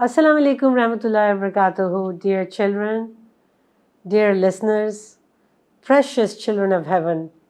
Assalamu alaikum rahmatullahi wa barakatuhu, dear children, dear listeners, precious children of heaven.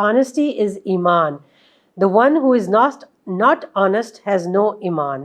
honesty is iman. The one who is not honest has no iman.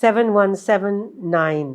7179.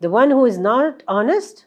the one who is not honest,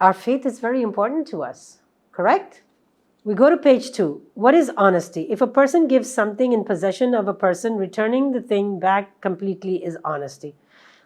Our faith is very important to us, correct? We go to page 2. What is honesty? If a person gives something in possession of a person, returning the thing back completely is honesty.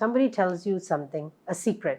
somebody tells you something, a secret,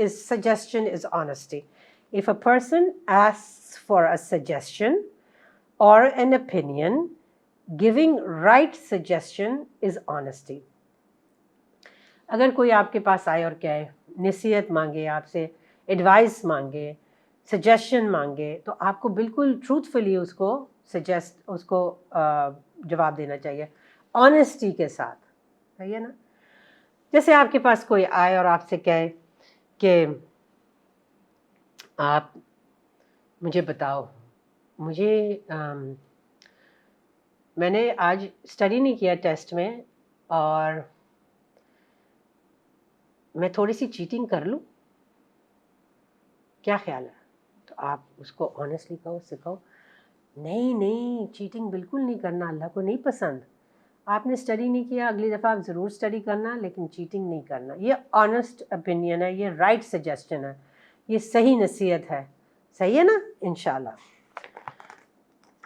suggestion is honesty. If a person asks for a suggestion or an opinion, giving right suggestion is honesty. اگر کوئی آپ کے پاس آئے اور کہے، نصیحت مانگے آپ سے، ایڈوائس مانگے، سجیشن مانگے، تو آپ کو بالکل ٹروتھفلی اس کو جواب دینا چاہیے، آنیسٹی کے ساتھ، صحیح ہے نا؟ جیسے آپ کے پاس کوئی آئے اور آپ سے کہے کہ آپ مجھے بتاؤ، مجھے میں نے آج اسٹڈی نہیں کیا ٹیسٹ میں اور میں تھوڑی سی چیٹنگ کر لوں، کیا خیال ہے؟ تو آپ اس کو آنیسٹلی کہو، اس سے کہو نہیں چیٹنگ بالکل نہیں کرنا، اللہ کو نہیں پسند، آپ نے اسٹڈی نہیں کیا، اگلی دفعہ آپ ضرور اسٹڈی کرنا، لیکن چیٹنگ نہیں کرنا۔ یہ آنیسٹ اوپینین ہے، یہ رائٹ سجیشن ہے، یہ صحیح نصیحت ہے، صحیح ہے نا؟ انشاءاللہ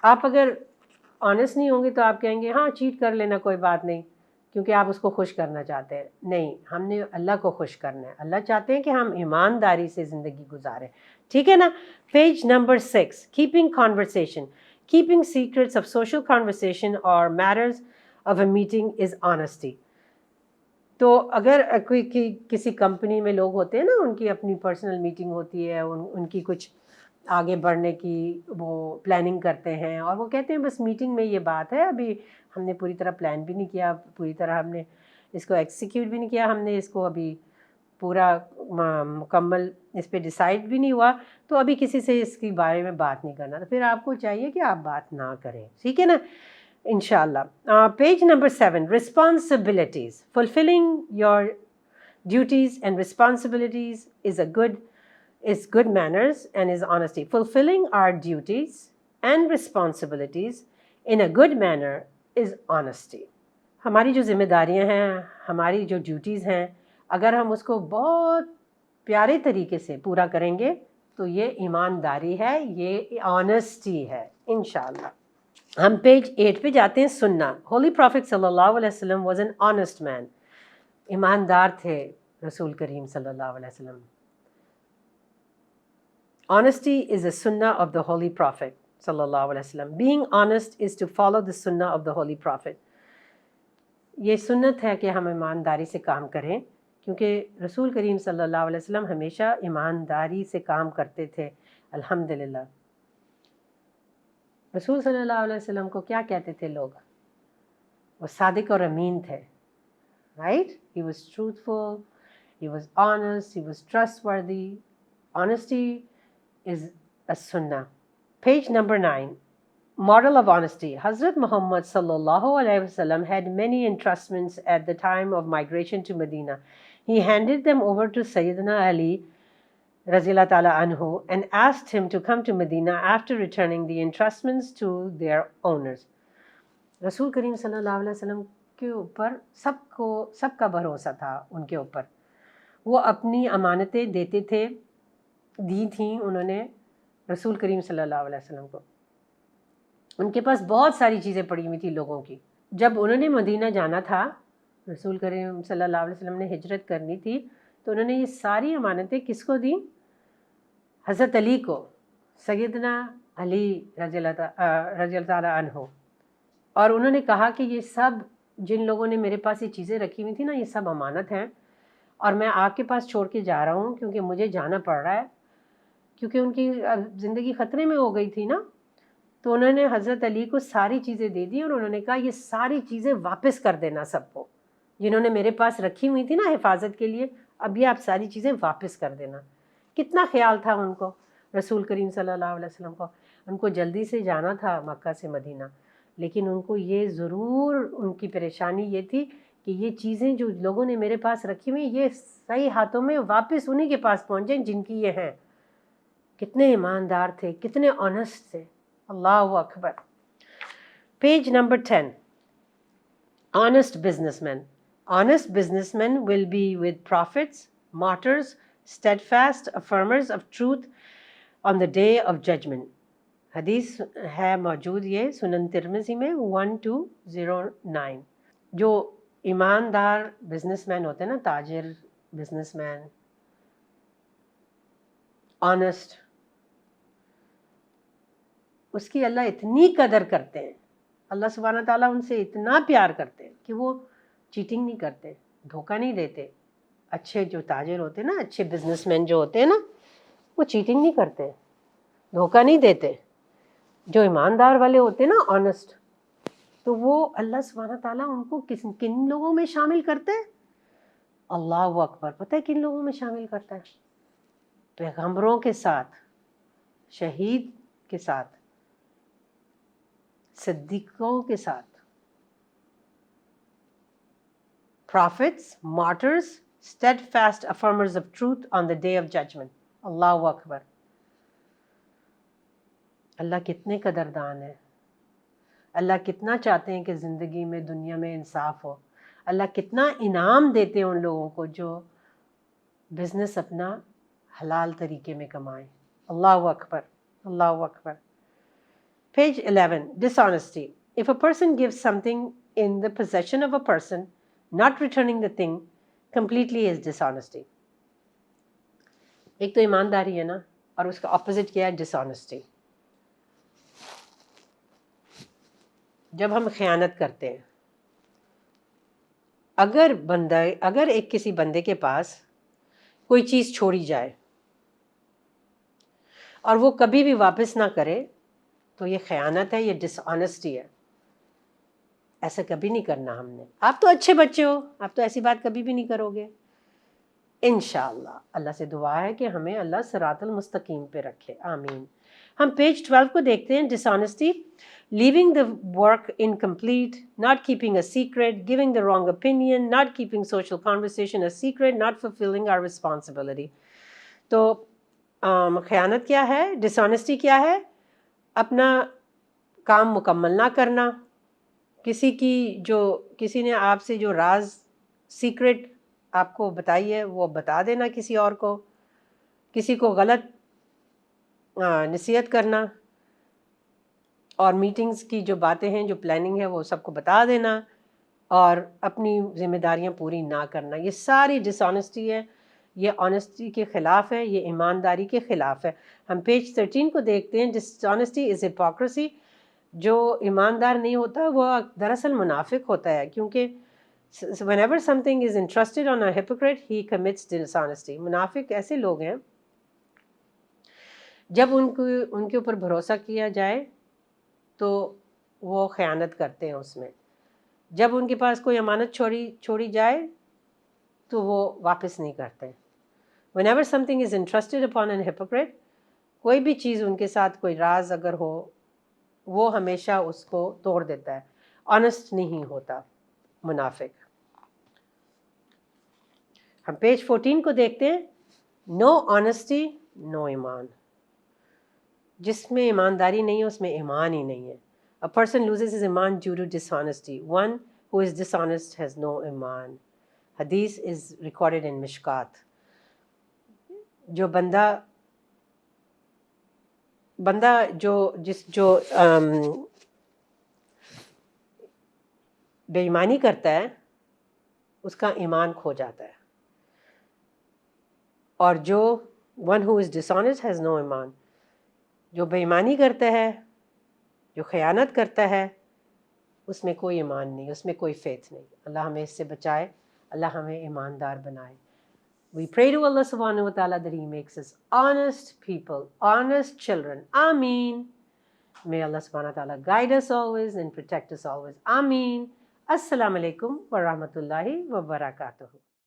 آپ اگر آنیسٹ نہیں ہوں گے تو آپ کہیں گے ہاں چیٹ کر لینا کوئی بات نہیں، کیونکہ آپ اس کو خوش کرنا چاہتے ہیں۔ نہیں، ہم نے اللہ کو خوش کرنا ہے، اللہ چاہتے ہیں کہ ہم ایمانداری سے زندگی گزاریں، ٹھیک ہے نا؟ Page number 6، keeping conversation, keeping secrets of social conversation اور matters of a meeting is honesty. تو اگر کسی کمپنی میں لوگ ہوتے ہیں نا، ان کی اپنی پرسنل میٹنگ ہوتی ہے، ان کی کچھ آگے بڑھنے کی وہ پلاننگ کرتے ہیں، اور وہ کہتے ہیں بس میٹنگ میں یہ بات ہے، ابھی ہم نے پوری طرح پلان بھی نہیں کیا، پوری طرح ہم نے اس کو ایکسیکیوٹ بھی نہیں کیا، ہم نے اس کو ابھی پورا مکمل اس پہ ڈیسائیڈ بھی نہیں ہوا، تو ابھی کسی سے اس کے بارے میں بات نہیں کرنا۔ تو پھر آپ کو چاہیے کہ آپ بات نہ کریں، ٹھیک ہے نا؟ انشاءاللہ۔ Page number 7، responsibilities. Fulfilling your duties and responsibilities is good manners and is honesty. Fulfilling our duties and responsibilities in a good manner is honesty. ہماری جو ذمہ داریاں ہیں، ہماری جو ڈیوٹیز ہیں، اگر ہم اس کو بہت پیارے طریقے سے پورا کریں گے تو یہ ایمانداری ہے، یہ آنیسٹی ہے انشاءاللہ۔ ہم پیج 8 پہ جاتے ہیں، سننا۔ ہولی پروفٹ صلی اللہ علیہ وسلم واز این آنیسٹ مین، ایماندار تھے رسول کریم صلی اللہ علیہ وسلم۔ Honesty is a sunnah of the Holy Prophet sallallahu alaihi wasallam. Being honest is to follow the sunnah of the Holy Prophet. یہ سنت ہے کہ ہم ایمانداری سے کام کریں، کیونکہ رسول کریم صلی اللہ علیہ وسلم ہمیشہ ایمانداری سے کام کرتے تھے، الحمدللہ۔ رسول صلی اللہ علیہ وسلم کو کیا کہتے تھے لوگ؟ وہ صادق اور امین تھے، right? He was truthful, he was honest, he was trustworthy. Honesty is a sunnah. Page number 9, model of honesty. Hazrat Muhammad sallallahu alaihi wasallam had many entrustments at the time of migration to Medina. He handed them over to Sayyidina Ali Raziyallahu ta'ala anhu and asked him to come to Medina after returning the entrustments to their owners. رسول کریم صلی اللہ علیہ وسلم کے اوپر سب کا بھروسہ تھا، ان کے اوپر وہ اپنی امانتیں دیتے تھے، دی تھیں انہوں نے رسول کریم صلی اللہ علیہ وسلم کو۔ ان کے پاس بہت ساری چیزیں پڑی ہوئی تھی لوگوں کی۔ جب انہوں نے مدینہ جانا تھا، رسول کریم صلی اللہ علیہ وسلم نے ہجرت کرنی تھی، تو انہوں نے یہ ساری امانتیں کس کو دیں؟ حضرت علی کو، سیدنا علی رضی اللہ تعالیٰ عنہ۔ اور انہوں نے کہا کہ یہ سب جن لوگوں نے میرے پاس یہ چیزیں رکھی ہوئی تھیں نا، یہ سب امانت ہیں، اور میں آپ کے پاس چھوڑ کے جا رہا ہوں کیونکہ مجھے جانا پڑ رہا ہے، کیونکہ ان کی زندگی خطرے میں ہو گئی تھی نا۔ تو انہوں نے حضرت علی کو ساری چیزیں دے دی، اور انہوں نے کہا یہ ساری چیزیں واپس کر دینا سب کو، جنہوں نے میرے پاس رکھی ہوئی تھی نا حفاظت کے لیے، اب یہ آپ ساری چیزیں واپس کر دینا۔ کتنا خیال تھا ان کو، رسول کریم صلی اللہ علیہ وسلم کو۔ ان کو جلدی سے جانا تھا مکہ سے مدینہ، لیکن ان کو یہ ضرور، ان کی پریشانی یہ تھی کہ یہ چیزیں جو لوگوں نے میرے پاس رکھی ہوئی یہ صحیح ہاتھوں میں واپس انہی کے پاس پہنچیں جن کی یہ ہیں۔ کتنے ایماندار تھے، کتنے آنیسٹ تھے، اللہ اکبر۔ Page number 10، honest businessmen. Honest businessmen will be with prophets, martyrs, steadfast affirmers of truth on the day of judgment. حدیث ہے موجود یہ سنن ترمذی میں 1209۔ جو ایماندار بزنس مین ہوتے ہیں نا، تاجر، بزنس مین، آنیسٹ، اس کی اللہ اتنی قدر کرتے ہیں، اللہ سبحانہ تعالیٰ ان سے اتنا پیار کرتے ہیں کہ وہ چیٹنگ نہیں کرتے، دھوکہ نہیں دیتے. اچھے جو تاجر ہوتے ہیں نا, اچھے بزنس مین جو ہوتے ہیں نا, وہ چیٹنگ نہیں کرتے, دھوکہ نہیں دیتے. جو ایماندار والے ہوتے ہیں نا, آنیسٹ, تو وہ اللہ سبحانہ تعالیٰ ان کو کن لوگوں میں شامل کرتے ہیں؟ اللہ اکبر. پتہ ہے کن لوگوں میں شامل کرتا ہے؟ پیغمبروں کے ساتھ, شہید کے ساتھ, صدیقوں کے ساتھ, prophets, martyrs, steadfast affirmers of truth on the day of judgment. اللہ اکبر. اللہ کتنے قدردان ہیں, اللہ کتنا چاہتے ہیں کہ زندگی میں, دنیا میں انصاف ہو. اللہ کتنا انعام دیتے ہیں ان لوگوں کو جو بزنس اپنا حلال طریقے میں کمائیں. اللہ اکبر, اللہ اکبر. Page 11, dishonesty. If a person gives something in the possession of a person, not returning the thing completely is dishonesty. ایک تو ایمانداری ہے نا, اور اس کا اپوزٹ کیا ہے؟ ڈسانیسٹی. جب ہم خیانت کرتے ہیں, اگر ایک کسی بندے کے پاس کوئی چیز چھوڑی جائے اور وہ کبھی بھی واپس نہ کرے, تو یہ خیانت ہے, یہ ڈس آنیسٹی ہے. ایسا کبھی نہیں کرنا ہم نے. آپ تو اچھے بچے ہو, آپ تو ایسی بات کبھی بھی نہیں کرو گے. انشاءاللہ اللہ سے دعا ہے کہ ہمیں اللہ صراط المستقیم پہ رکھے, آمین. ہم پیج 12 کو دیکھتے ہیں. ڈسانیسٹی, leaving the work incomplete, not keeping a secret, giving the wrong opinion, not keeping social conversation a secret, not fulfilling our responsibility. تو خیانت کیا ہے؟ ڈسانیسٹی کیا ہے؟ اپنا کام مکمل نہ کرنا, کسی نے آپ سے جو راز سیکرٹ آپ کو بتائی ہے وہ بتا دینا کسی اور کو, کسی کو غلط نصیحت کرنا, اور میٹنگز کی جو باتیں ہیں, جو پلاننگ ہے, وہ سب کو بتا دینا, اور اپنی ذمہ داریاں پوری نہ کرنا. یہ ساری ڈس آنیسٹی ہے, یہ آنیسٹی کے خلاف ہے, یہ ایمانداری کے خلاف ہے. ہم پیج 13 کو دیکھتے ہیں. ڈس آنیسٹی از ہپوکریسی. جو ایماندار نہیں ہوتا وہ دراصل منافق ہوتا ہے, کیونکہ whenever something is entrusted on a hypocrite, he commits dishonesty. منافق ایسے لوگ ہیں جب ان کے اوپر بھروسہ کیا جائے تو وہ خیانت کرتے ہیں اس میں. جب ان کے پاس کوئی امانت چھوڑی جائے تو وہ واپس نہیں کرتے. whenever something is entrusted upon a hypocrite, کوئی بھی چیز ان کے ساتھ, کوئی راز اگر ہو, وہ ہمیشہ اس کو توڑ دیتا ہے, آنیسٹ نہیں ہوتا, منافق. ہم پیج 14 کو دیکھتے ہیں. نو آنیسٹی نو ایمان. جس میں ایمانداری نہیں ہے اس میں ایمان ہی نہیں ہے. A person loses his iman due to dishonesty. One who is dishonest has no iman. Hadith is recorded in Mishkat. جو بندہ جو بے ایمانی کرتا ہے اس کا ایمان کھو جاتا ہے, اور جو one who is dishonest has no iman, جو بے ایمانی کرتا ہے, جو خیانت کرتا ہے, اس میں کوئی ایمان نہیں, اس میں کوئی فیتھ نہیں. اللہ ہمیں اس سے بچائے, اللہ ہمیں ایماندار بنائے. We pray to Allah subhanahu wa ta'ala that He makes us honest people, honest children. Ameen. May Allah subhanahu wa ta'ala guide us always and protect us always. Ameen. Assalamu alaikum wa rahmatullahi wa barakatuhu.